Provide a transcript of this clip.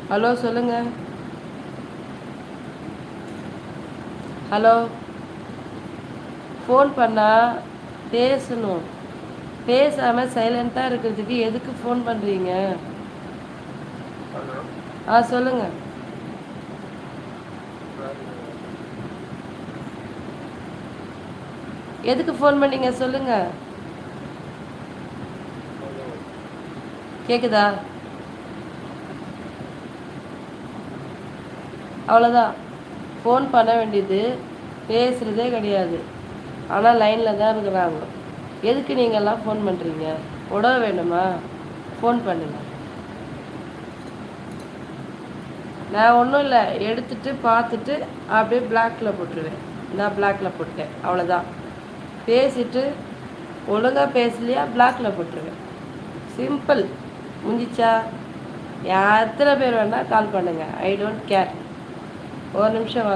Hello சொல்லுங்கள். Hello, phone பண்ணால் பேசணும். பேசாமல் சைலண்ட்டாக இருக்கிறதுக்கு எதுக்கு ஃபோன் பண்ணுறீங்க? சொல்லுங்கள். எதுக்கு ஃபோன் பண்ணீங்க சொல்லுங்கள். கேட்குதா? அவ்வளோதான். ஃபோன் பண்ண வேண்டியது பேசுகிறதே கிடையாது. ஆனால் லைனில் தான் இருக்கிறாங்க. எதுக்கு நீங்கள்லாம் ஃபோன் பண்ணுறீங்க? உடவ வேணுமா? ஃபோன் பண்ணுங்கள். நான் ஒன்றும் இல்லை, எடுத்துகிட்டு பார்த்துட்டு அப்படியே பிளாக்கில் போட்டுருவேன். நான் பிளாக்கில் போட்டேன், அவ்வளோதான். பேசிட்டு ஒழுங்காக பேசலையா பிளாக்கில் போட்டுருவேன். சிம்பிள். முடிஞ்சிச்சா? எத்தனை பேர் வேணால் கால் பண்ணுங்கள், ஐ டோன்ட் கேர். ஒரு நிமிஷம் வாங்க.